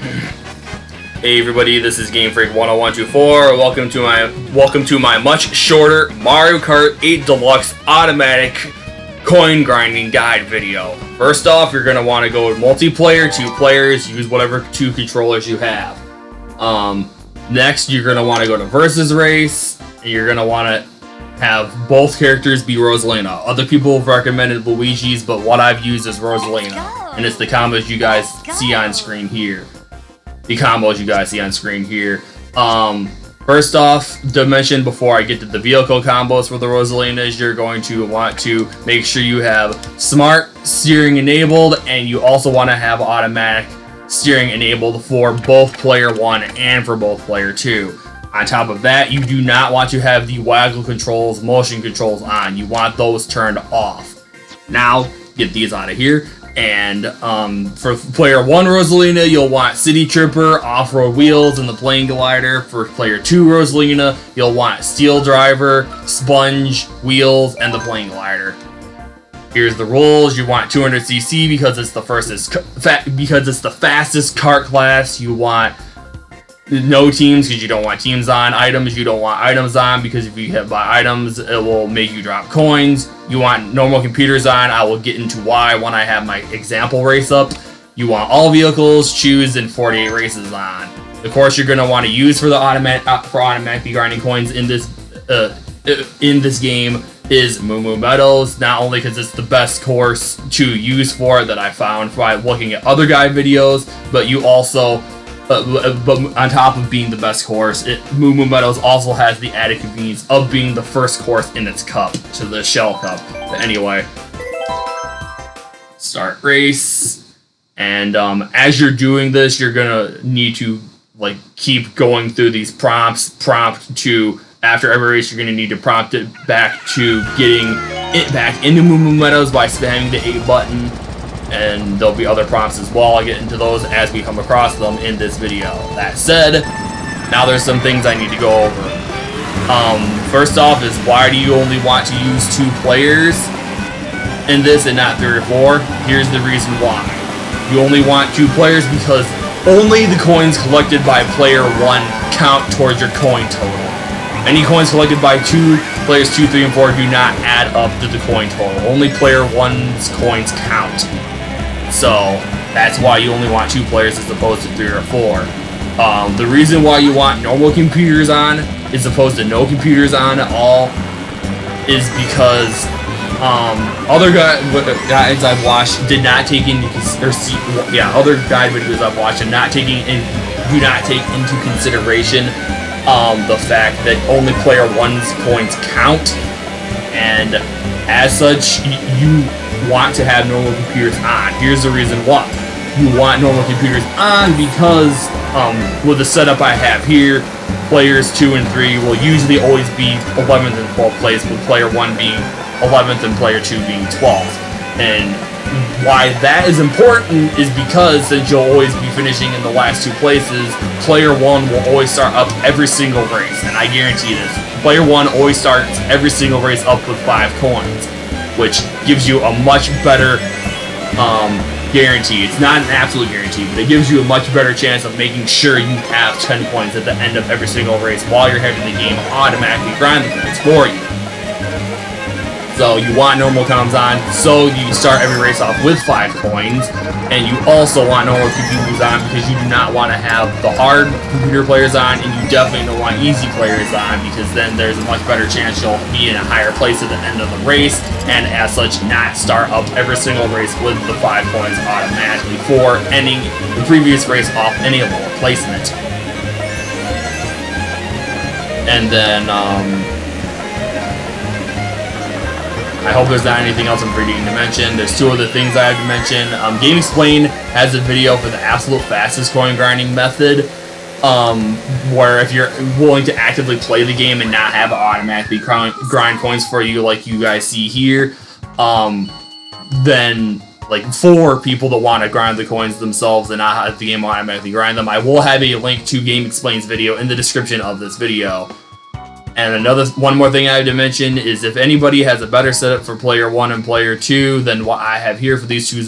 Hey everybody, this is Game Freak 10124. Welcome to my much shorter Mario Kart 8 Deluxe automatic coin grinding guide video. First off, you're gonna want to go with multiplayer, 2 players, use whatever 2 controllers you have. Next, you're gonna want to go to versus race, and you're gonna want to have both characters be Rosalina. Other people have recommended Luigi's, but what I've used is Rosalina, and it's the combos you guys see on screen here. First off, to mention before I get to the vehicle combos for the Rosalinas, you're going to want to make sure you have smart steering enabled, and you also want to have automatic steering enabled for both player 1 and for both player 2. On top of that, you do not want to have the waggle controls, motion controls on. You want those turned off. Now, get these out of here. And for player 1 Rosalina, you'll want City Tripper, off-road wheels, and the plane glider. For player 2 Rosalina, you'll want Steel Driver, sponge, wheels, and the plane glider. Here's the rules. You want 200cc because it's the fastest kart class. You want no teams because you don't want teams on. Items, you don't want items on because if you buy items, it will make you drop coins. You want normal computers on. I will get into why when I have my example race up. You want all vehicles, choose, and 48 races on. The course you're going to want to use for the automatically grinding coins in this game is Moo Moo Meadows. Not only because it's the best course to use for it that I found by looking at other guide videos, but you also but on top of being the best course, Moo Moo Meadows also has the added convenience of being the first course in its cup, to the Shell Cup. But anyway, start race, and as you're doing this, you're gonna need to keep going through these prompts. After every race, you're gonna need to prompt it back to getting it back into Moo Moo Meadows by spamming the A button. And there'll be other prompts as well. I'll get into those as we come across them in this video. That said, now there's some things I need to go over. First off is, why do you only want to use 2 players in this and not 3 or 4? Here's the reason why. You only want 2 players because only the coins collected by player 1 count towards your coin total. Any coins collected by players 2, 3, and 4 do not add up to the coin total. Only player 1's coins count. So that's why you only want 2 players as opposed to 3 or 4. The reason why you want normal computers on as opposed to no computers on at all is because other guides I've watched did not take into other guide videos I've watched and do not take into consideration the fact that only player 1's coins count, and as such, you want to have normal computers on. Here's the reason why. You want normal computers on because with the setup I have here, players 2 and 3 will usually always be 11th and 12th place, with player 1 being 11th and player 2 being 12th. And why that is important is because since you'll always be finishing in the last 2 places, player 1 will always start up every single race, and I guarantee this. Player 1 always starts every single race up with 5 coins, which gives you a much better guarantee. It's not an absolute guarantee, but it gives you a much better chance of making sure you have 10 coins at the end of every single race while you're having the game automatically grind the coins for you. So you want normal comms on, so you start every race off with 5 coins, and you also want normal computers on because you do not want to have the hard computer players on, and you definitely don't want easy players on because then there's a much better chance you'll be in a higher place at the end of the race, and as such not start up every single race with the 5 coins automatically for ending the previous race off any lower placement. And then, I hope there's not anything else I'm forgetting to mention. There's 2 other things I have to mention. Game Explain has a video for the absolute fastest coin grinding method, where if you're willing to actively play the game and not have it automatically grind coins for you like you guys see here, then for people that want to grind the coins themselves and not have the game automatically grind them, I will have a link to Game Explain's video in the description of this video. And one more thing I have to mention is if anybody has a better setup for player 1 and player 2 than what I have here for these two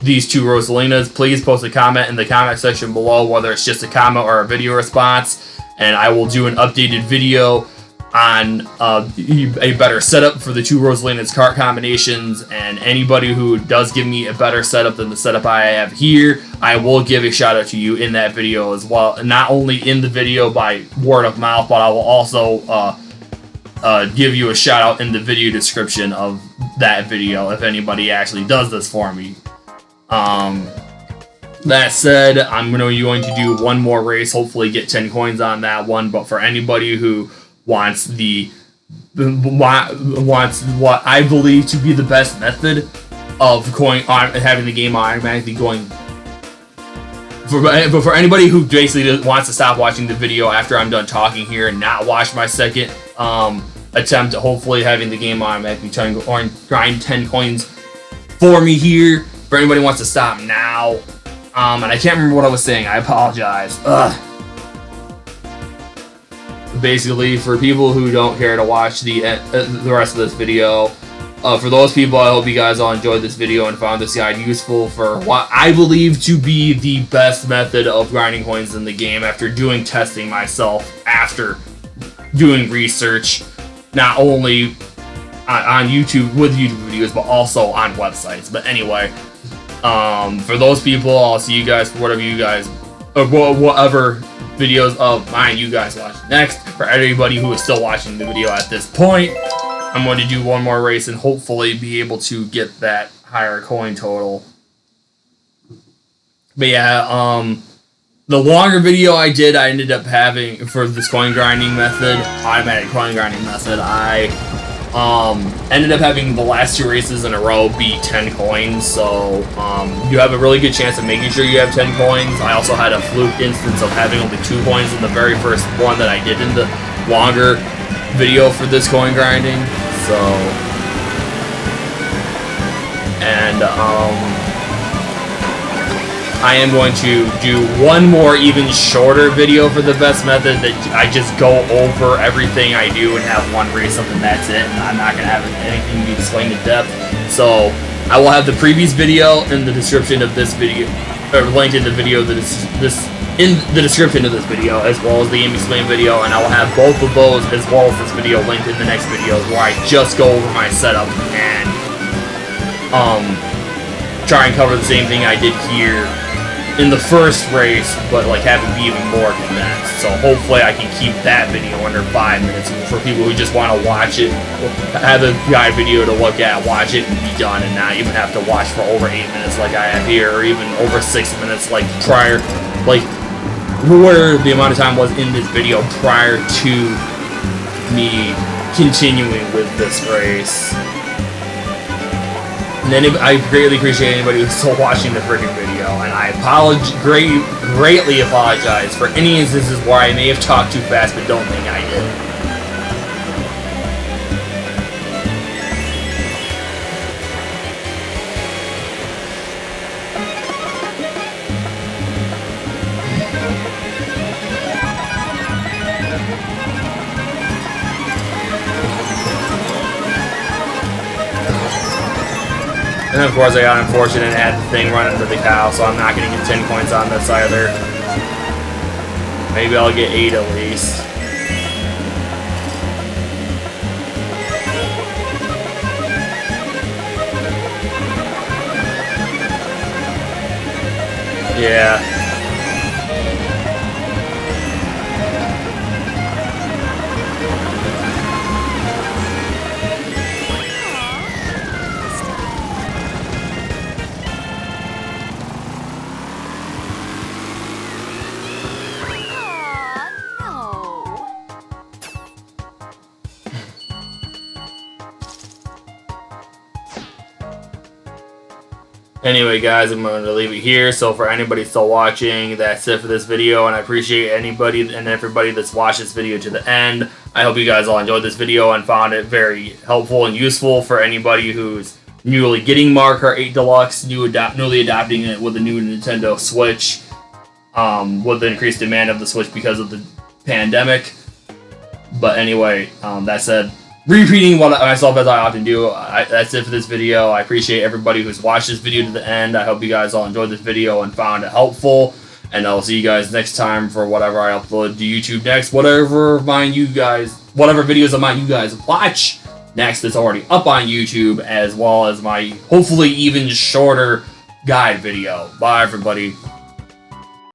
these two Rosalinas, please post a comment in the comment section below, whether it's just a comment or a video response, and I will do an updated video on a better setup for the two Rosalina's Kart combinations. And anybody who does give me a better setup than the setup I have here, I will give a shout out to you in that video as well. And not only in the video by word of mouth, but I will also give you a shout out in the video description of that video if anybody actually does this for me. That said, I'm going to do one more race, hopefully get 10 coins on that one. But for anybody who wants what I believe to be the best method of having the game automatically going, for anybody who basically wants to stop watching the video after I'm done talking here and not watch my second attempt at hopefully having the game automatically grind 10 coins for me here, for anybody who wants to stop now, and I can't remember what I was saying, I apologize. Basically, for people who don't care to watch the rest of this video, for those people, I hope you guys all enjoyed this video and found this guide useful for what I believe to be the best method of grinding coins in the game after doing testing myself, after doing research, not only on YouTube with YouTube videos, but also on websites. But anyway, for those people, I'll see you guys for whatever videos of mine you guys watch next. For everybody who is still watching the video at this point, I'm going to do one more race and hopefully be able to get that higher coin total. But yeah, the longer video I ended up having for this coin grinding method, automatic coin grinding method, I ended up having the last two races in a row be 10 coins, so you have a really good chance of making sure you have 10 coins. I also had a fluke instance of having only 2 coins in the very first one that I did in the longer video for this coin grinding. So, and I am going to do one more even shorter video for the best method that I just go over everything I do and have one race up and that's it, and I'm not going to have anything to be explained in depth. So I will have the previous video in the description of this video, or linked in the video in the description of this video, as well as the Game Explain video, and I will have both of those as well as this video linked in the next video where I just go over my setup and try and cover the same thing I did here in the first race, but like have it be even more condensed. So hopefully I can keep that video under 5 minutes for people who just want to watch it, have a guide video to look at, watch it, and be done, and not even have to watch for over 8 minutes like I have here, or even over 6 minutes like prior, like where the amount of time was in this video prior to me continuing with this race. And then I greatly appreciate anybody who's still watching the freaking video, and I greatly apologize for any instances where I may have talked too fast but don't think I did. And of course I got unfortunate and had the thing run into the cow, so I'm not going to get 10 coins on this either. Maybe I'll get 8 at least. Yeah. Anyway, guys, I'm going to leave it here. So for anybody still watching, that's it for this video, and I appreciate anybody and everybody that's watched this video to the end. I hope you guys all enjoyed this video and found it very helpful and useful for anybody who's newly getting Mario Kart 8 Deluxe, newly adopting it with the new Nintendo Switch, with the increased demand of the Switch because of the pandemic. But anyway, that said, repeating what myself as I often do. That's it for this video. I appreciate everybody who's watched this video to the end. I hope you guys all enjoyed this video and found it helpful. And I'll see you guys next time for whatever I upload to YouTube next. Whatever videos of mine you guys watch next that's already up on YouTube, as well as my hopefully even shorter guide video. Bye, everybody.